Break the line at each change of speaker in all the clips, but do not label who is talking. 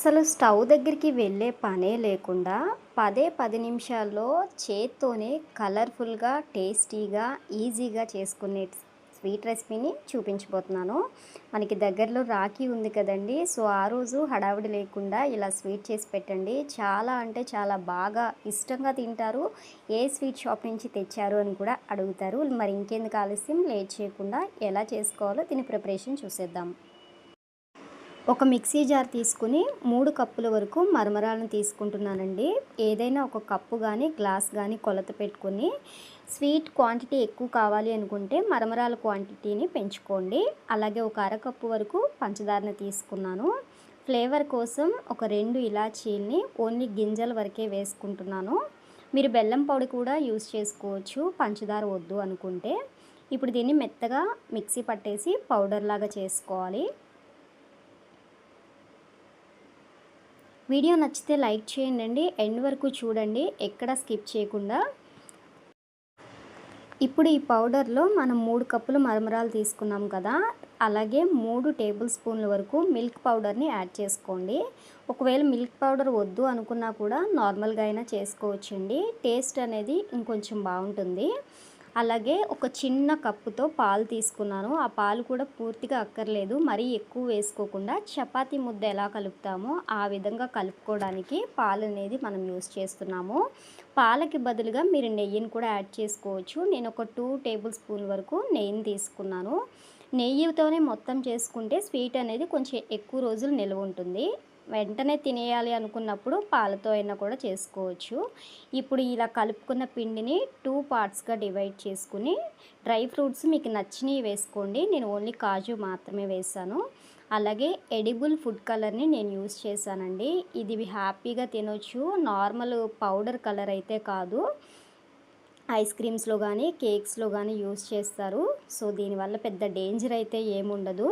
అసలు స్టవ్ దగ్గరికి వెళ్ళే పనే లేకుండా 10 నిమిషాల్లో చేత్తోనే కలర్ఫుల్‌గా, టేస్టీగా, ఈజీగా చేసుకునే స్వీట్ రెసిపీని చూపించబోతున్నాను. మనకి దగ్గరలో రాఖీ ఉంది కదండీ! సో, ఆ రోజు హడావిడి లేకుండా ఇలా స్వీట్ చేసి పెట్టండి. చాలా అంటే చాలా బాగా ఇష్టంగా తింటారు. ఏ స్వీట్ షాప్ నుంచి తెచ్చారు అని కూడా అడుగుతారు. మరి ఇంకెందుకు ఆలస్యం, లేట్ చేయకుండా ఎలా చేసుకోవాలో దీని ప్రిపరేషన్ చూసేద్దాం. ఒక మిక్సీ జార్ తీసుకుని 3 కప్పుల వరకు మరమరాలను తీసుకుంటున్నానండి. ఏదైనా ఒక కప్పు కానీ గ్లాస్ కానీ కొలత పెట్టుకొని స్వీట్ క్వాంటిటీ ఎక్కువ కావాలి అనుకుంటే మరమరాల క్వాంటిటీని పెంచుకోండి. అలాగే ఒక అరకప్పు వరకు పంచదారని తీసుకున్నాను. ఫ్లేవర్ కోసం ఒక 2 ఇలాచీల్ని ఓన్లీ గింజల వరకే వేసుకుంటున్నాను. మీరు బెల్లం పొడి కూడా యూస్ చేసుకోవచ్చు, పంచదార వద్దు అనుకుంటే. ఇప్పుడు దీన్ని మెత్తగా మిక్సీ పట్టేసి పౌడర్ లాగా చేసుకోవాలి. వీడియో నచ్చితే లైక్ చేయండి, ఎండ్ వరకు చూడండి, ఎక్కడ స్కిప్ చేయకుండా. ఇప్పుడు ఈ పౌడర్లో మనం 3 కప్పులు మరమరాలు తీసుకున్నాం కదా, అలాగే 3 టేబుల్ స్పూన్ల వరకు మిల్క్ పౌడర్ని యాడ్ చేసుకోండి. ఒకవేళ మిల్క్ పౌడర్ వద్దు అనుకున్నా కూడా నార్మల్గా అయినా చేసుకోవచ్చండి. టేస్ట్ అనేది ఇంకొంచెం బాగుంటుంది. అలాగే ఒక చిన్న కప్పుతో పాలు తీసుకున్నాను. ఆ పాలు కూడా పూర్తిగా అక్కర్లేదు, మరీ ఎక్కువ వేసుకోకుండా చపాతీ ముద్ద ఎలా కలుపుతామో ఆ విధంగా కలుపుకోవడానికి పాలు అనేది మనం యూస్ చేస్తున్నాము. పాలకి బదులుగా మీరు నెయ్యిని కూడా యాడ్ చేసుకోవచ్చు. నేను ఒక 2 టేబుల్ స్పూన్ వరకు నెయ్యిని తీసుకున్నాను. నెయ్యితోనే మొత్తం చేసుకుంటే స్వీట్ అనేది కొంచెం ఎక్కువ రోజులు నిల్వ ఉంటుంది. వెంటనే తినేయాలి అనుకున్నప్పుడు పాలతో అయినా కూడా చేసుకోవచ్చు. ఇప్పుడు ఇలా కలుపుకున్న పిండిని 2 పార్ట్స్గా డివైడ్ చేసుకుని డ్రై ఫ్రూట్స్ మీకు నచ్చినవి వేసుకోండి. నేను ఓన్లీ కాజు మాత్రమే వేసాను. అలాగే ఎడిబుల్ ఫుడ్ కలర్ని నేను యూస్ చేశానండి. ఇది హ్యాపీగా తినొచ్చు, నార్మల్ పౌడర్ కలర్ అయితే కాదు. ఐస్ క్రీమ్స్లో కానీ కేక్స్లో కానీ యూస్ చేస్తారు. సో దీనివల్ల పెద్ద డేంజర్ అయితే ఏముండదు.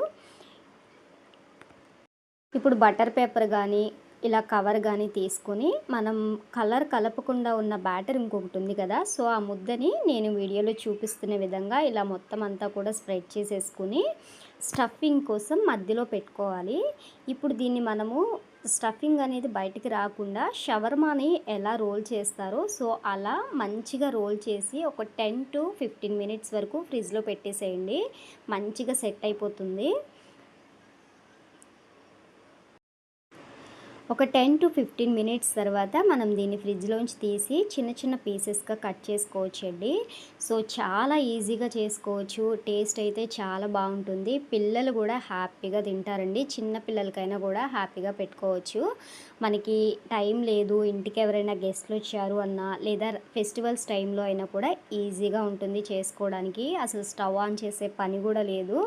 ఇప్పుడు బటర్ పేపర్ కానీ ఇలా కవర్ కానీ తీసుకొని మనం కలర్ కలపకుండా ఉన్న బ్యాటర్ ఇంకొకటి ఉంది కదా, సో ఆ ముద్దని నేను వీడియోలో చూపిస్తున్న విధంగా ఇలా మొత్తం అంతా కూడా స్ప్రెడ్ చేసేసుకుని స్టఫింగ్ కోసం మధ్యలో పెట్టుకోవాలి. ఇప్పుడు దీన్ని మనము స్టఫింగ్ అనేది బయటికి రాకుండా షవర్మాని ఎలా రోల్ చేస్తారో సో అలా మంచిగా రోల్ చేసి ఒక 10 to 15 మినిట్స్ వరకు ఫ్రిడ్జ్లో పెట్టేసేయండి. మంచిగా సెట్ అయిపోతుంది. ఒక 10 to 15 మినిట్స్ తర్వాత మనం దీన్ని ఫ్రిడ్జ్లోంచి తీసి చిన్న చిన్న పీసెస్గా కట్ చేసుకోవచ్చండి. సో చాలా ఈజీగా చేసుకోవచ్చు. టేస్ట్ అయితే చాలా బాగుంటుంది. పిల్లలు కూడా హ్యాపీగా తింటారండి. చిన్న పిల్లలకైనా కూడా హ్యాపీగా పెట్టుకోవచ్చు. మనకి టైం లేదు, ఇంటికి ఎవరైనా గెస్ట్లు వచ్చారు అన్నా లేదా ఫెస్టివల్స్ టైంలో అయినా కూడా ఈజీగా ఉంటుంది చేసుకోవడానికి. అసలు స్టవ్ ఆన్ చేసే పని కూడా లేదు.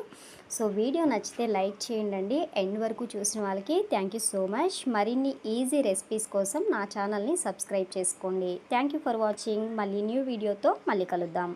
సో వీడియో నచ్చితే లైక్ చేయండి. ఎండ్ వరకు చూసిన వాళ్ళకి థ్యాంక్ యూ సో మచ్. మరిన్ని ఈజీ రెసిపీస్ కోసం నా ఛానల్ని సబ్స్క్రైబ్ చేసుకోండి. Thank you for watching. మళ్ళీ న్యూ వీడియోతో మళ్ళీ కలుద్దాం.